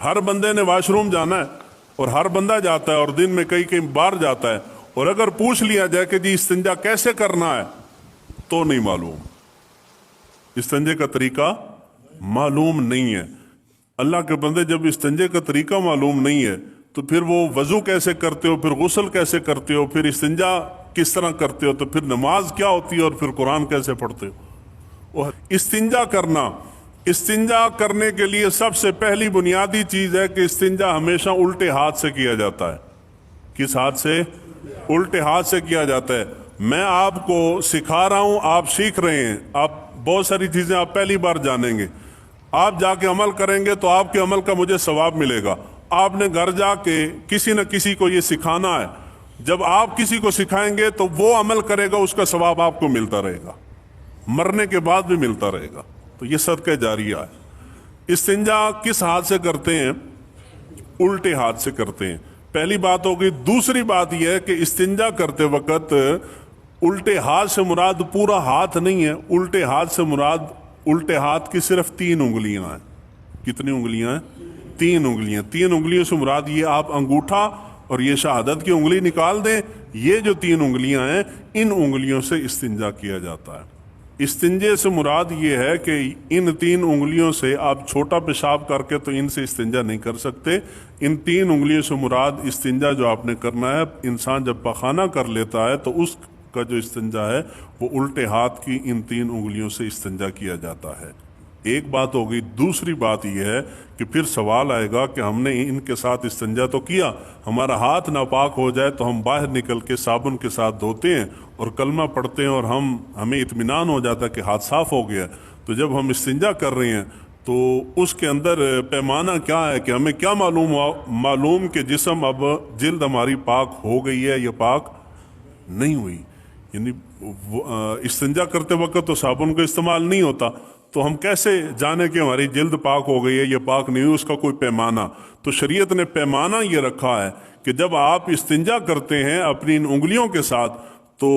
ہر بندے نے wash room جانا ہے اور ہر بندہ جاتا ہے اور دن میں کئی کئی بار جاتا ہے، اور اگر پوچھ لیا جائے کہ جی استنجا کیسے کرنا ہے تو نہیں معلوم، استنجے کا طریقہ معلوم نہیں ہے۔ اللہ کے بندے جب استنجے کا طریقہ معلوم نہیں ہے تو پھر وہ وضو کیسے کرتے ہو، پھر غسل کیسے کرتے ہو، پھر استنجا کس طرح کرتے ہو، تو پھر نماز کیا ہوتی ہے اور پھر قرآن کیسے پڑھتے ہو۔ اور استنجا کرنے کے لیے سب سے پہلی بنیادی چیز ہے کہ استنجا ہمیشہ الٹے ہاتھ سے کیا جاتا ہے۔ کس ہاتھ سے؟ الٹے ہاتھ سے کیا جاتا ہے۔ میں آپ کو سکھا رہا ہوں، آپ سیکھ رہے ہیں، آپ بہت ساری چیزیں آپ پہلی بار جانیں گے، آپ جا کے عمل کریں گے تو آپ کے عمل کا مجھے ثواب ملے گا۔ آپ نے گھر جا کے کسی نہ کسی کو یہ سکھانا ہے، جب آپ کسی کو سکھائیں گے تو وہ عمل کرے گا، اس کا ثواب آپ کو ملتا رہے گا، مرنے کے بعد بھی ملتا رہے گا۔ تو یہ صدقہ جاریہ ہے۔ استنجا کس ہاتھ سے کرتے ہیں؟ الٹے ہاتھ سے کرتے ہیں، پہلی بات ہوگی۔ دوسری بات یہ ہے کہ استنجا کرتے وقت الٹے ہاتھ سے مراد پورا ہاتھ نہیں ہے، الٹے ہاتھ سے مراد الٹے ہاتھ کی صرف 3 انگلیاں ہیں۔ کتنی انگلیاں ہیں؟ 3 انگلیاں۔ 3 انگلیوں سے مراد یہ آپ انگوٹھا اور یہ شہادت کی انگلی نکال دیں، یہ جو 3 انگلیاں ہیں ان انگلیوں سے استنجا کیا جاتا ہے۔ استنجے سے مراد یہ ہے کہ ان 3 انگلیوں سے آپ چھوٹا پیشاب کر کے تو ان سے استنجا نہیں کر سکتے۔ ان 3 انگلیوں سے مراد استنجا جو آپ نے کرنا ہے، انسان جب پخانہ کر لیتا ہے تو اس کا جو استنجا ہے وہ الٹے ہاتھ کی ان 3 انگلیوں سے استنجا کیا جاتا ہے۔ ایک بات ہوگی۔ دوسری بات یہ ہے کہ پھر سوال آئے گا کہ ہم نے ان کے ساتھ استنجا تو کیا، ہمارا ہاتھ ناپاک ہو جائے تو ہم باہر نکل کے صابن کے ساتھ دھوتے ہیں اور کلمہ پڑھتے ہیں اور ہمیں اطمینان ہو جاتا ہے کہ ہاتھ صاف ہو گیا۔ تو جب ہم استنجا کر رہے ہیں تو اس کے اندر پیمانہ کیا ہے کہ ہمیں کیا معلوم کہ جسم اب جلد ہماری پاک ہو گئی ہے یا پاک نہیں ہوئی۔ یعنی استنجا کرتے وقت تو صابن کا استعمال نہیں ہوتا، تو ہم کیسے جانے کہ ہماری جلد پاک ہو گئی ہے یا پاک نہیں ہوئی؟ اس کا کوئی پیمانہ؟ تو شریعت نے پیمانہ یہ رکھا ہے کہ جب آپ استنجا کرتے ہیں اپنی ان انگلیوں کے ساتھ تو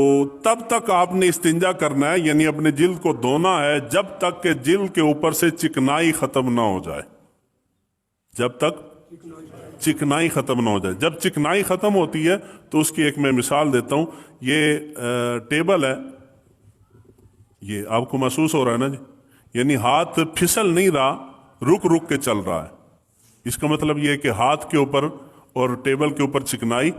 تب تک آپ نے استنجا کرنا ہے، یعنی اپنے جلد کو دھونا ہے جب تک کہ جلد کے اوپر سے چکنائی ختم نہ ہو جائے، جب تک چکنائی ختم نہ ہو جائے۔ جب چکنائی ختم ہوتی ہے تو اس کی ایک میں مثال دیتا ہوں۔ یہ ٹیبل ہے، یہ آپ کو محسوس ہو رہا ہے نا جی، یعنی ہاتھ پھسل نہیں رہا، رک رک کے چل رہا ہے۔ اس کا مطلب یہ ہے کہ ہاتھ کے اوپر اور ٹیبل کے اوپر چکنائی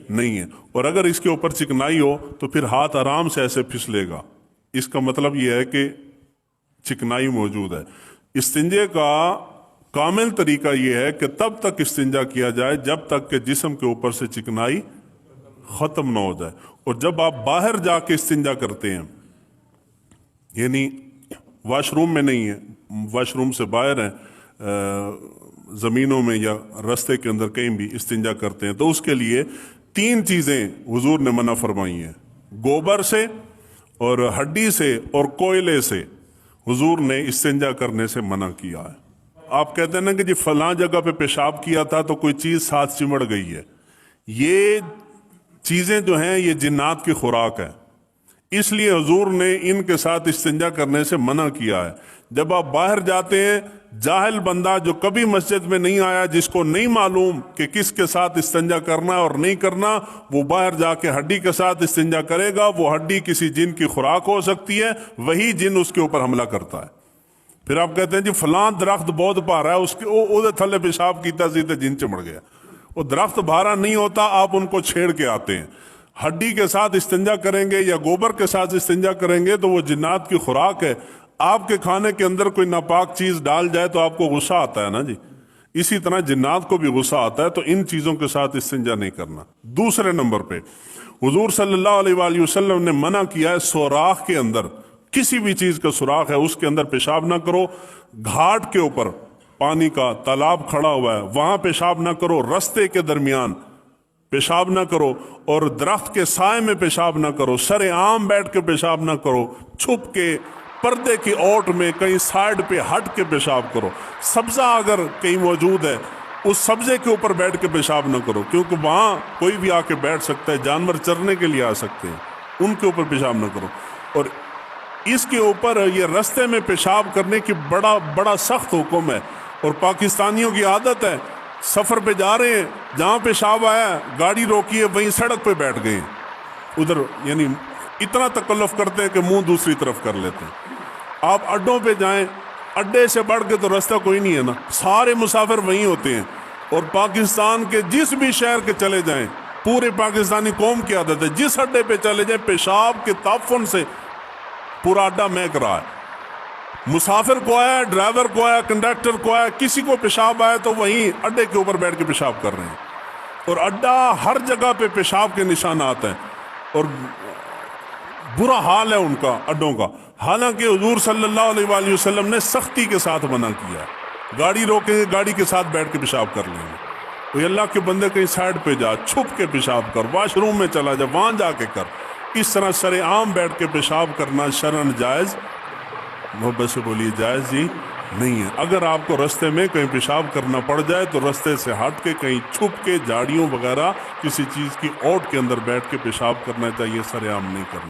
نہیں ہے، اور اگر اس کے اوپر چکنائی ہو تو پھر ہاتھ آرام سے ایسے پھسلے گا۔ اس کا مطلب یہ ہے کہ چکنائی موجود ہے۔ استنجے کا کامل طریقہ یہ ہے کہ تب تک استنجا کیا جائے جب تک کہ جسم کے اوپر سے چکنائی ختم نہ ہو جائے۔ اور جب آپ باہر جا کے استنجا کرتے ہیں، یعنی واش روم میں نہیں ہے، واش روم سے باہر ہیں، زمینوں میں یا رستے کے اندر کہیں بھی استنجا کرتے ہیں، تو اس کے لیے 3 چیزیں حضور نے منع فرمائی ہیں۔ گوبر سے اور ہڈی سے اور کوئلے سے حضور نے استنجا کرنے سے منع کیا ہے۔ آپ کہتے ہیں نا کہ جی فلاں جگہ پہ پیشاب کیا تھا تو کوئی چیز ساتھ چمڑ گئی ہے، یہ چیزیں جو ہیں یہ جنات کی خوراک ہے، اس لیے حضور نے ان کے ساتھ استنجا کرنے سے منع کیا ہے۔ جب آپ باہر جاتے ہیں، جاہل بندہ جو کبھی مسجد میں نہیں آیا، جس کو نہیں معلوم کہ کس کے ساتھ استنجا کرنا ہے اور نہیں کرنا، وہ باہر جا کے ہڈی کے ساتھ استنجا کرے گا۔ وہ ہڈی کسی جن کی خوراک ہو سکتی ہے، وہی جن اس کے اوپر حملہ کرتا ہے۔ پھر آپ کہتے ہیں جی فلاں درخت بہت بھارا ہے، اس کے تھلے پیشاب کیتا سیدھے جن چمڑ گیا۔ وہ درخت بھارا نہیں ہوتا، آپ ان کو چھیڑ کے آتے ہیں۔ ہڈی کے ساتھ استنجا کریں گے یا گوبر کے ساتھ استنجا کریں گے تو وہ جنات کی خوراک ہے۔ آپ کے کھانے کے اندر کوئی ناپاک چیز ڈال جائے تو آپ کو غصہ آتا ہے نا جی، اسی طرح جنات کو بھی غصہ آتا ہے، تو ان چیزوں کے ساتھ استنجا نہیں کرنا۔ دوسرے نمبر پہ حضور صلی اللہ علیہ وآلہ وسلم نے منع کیا ہے سوراخ کے اندر، کسی بھی چیز کا سوراخ ہے اس کے اندر پیشاب نہ کرو۔ گھاٹ کے اوپر پانی کا تالاب کھڑا ہوا ہے وہاں پیشاب نہ کرو، رستے کے درمیان پیشاب نہ کرو، اور درخت کے سائے میں پیشاب نہ کرو، سر عام بیٹھ کے پیشاب نہ کرو، چھپ کے پردے کی اوٹ میں کہیں سائیڈ پہ ہٹ کے پیشاب کرو۔ سبزہ اگر کہیں موجود ہے اس سبزے کے اوپر بیٹھ کے پیشاب نہ کرو، کیونکہ وہاں کوئی بھی آ کے بیٹھ سکتا ہے، جانور چرنے کے لیے آ سکتے ہیں، ان کے اوپر پیشاب نہ کرو۔ اور اس کے اوپر یہ رستے میں پیشاب کرنے کی بڑا سخت حکم ہے۔ اور پاکستانیوں کی عادت ہے، سفر پہ جا رہے ہیں، جہاں پیشاب آیا گاڑی روکی ہے وہیں سڑک پہ بیٹھ گئے ادھر، یعنی اتنا تکلف کرتے ہیں کہ منہ دوسری طرف کر لیتے ہیں۔ آپ اڈوں پہ جائیں، اڈے سے بڑھ کے تو رستہ کوئی نہیں ہے نا، سارے مسافر وہیں ہوتے ہیں۔ اور پاکستان کے جس بھی شہر کے چلے جائیں، پورے پاکستانی قوم کی عادت ہے، جس اڈے پہ چلے جائیں پیشاب کے تعفن سے پورا اڈا مہک رہا ہے۔ مسافر کو آیا، ڈرائیور کو آیا، کنڈکٹر کو آیا، کسی کو پیشاب آیا تو وہیں اڈے کے اوپر بیٹھ کے پیشاب کر رہے ہیں، اور اڈا ہر جگہ پہ پیشاب کے نشانات ہیں، اور برا حال ہے ان کا اڈوں کا۔ حالانکہ حضور صلی اللہ علیہ وآلہ وسلم نے سختی کے ساتھ منع کیا ہے، گاڑی روکیں گے گاڑی کے ساتھ بیٹھ کے پیشاب کر لیں گے۔ تو اللہ کے بندے کہیں سائڈ پہ جا، چھپ کے پیشاب کر، واش روم میں چلا جا، وہاں جا کے کر۔ اس طرح سر عام بیٹھ کے پیشاب کرنا شرعاً جائز، محبت سے بولیے جائز ہی نہیں ہے۔ اگر آپ کو رستے میں کہیں پیشاب کرنا پڑ جائے تو رستے سے ہٹ کے کہیں چھپ کے جھاڑیوں وغیرہ کسی چیز کی اوٹ کے اندر بیٹھ کے پیشاب کرنا چاہیے، سر عام نہیں کرنا۔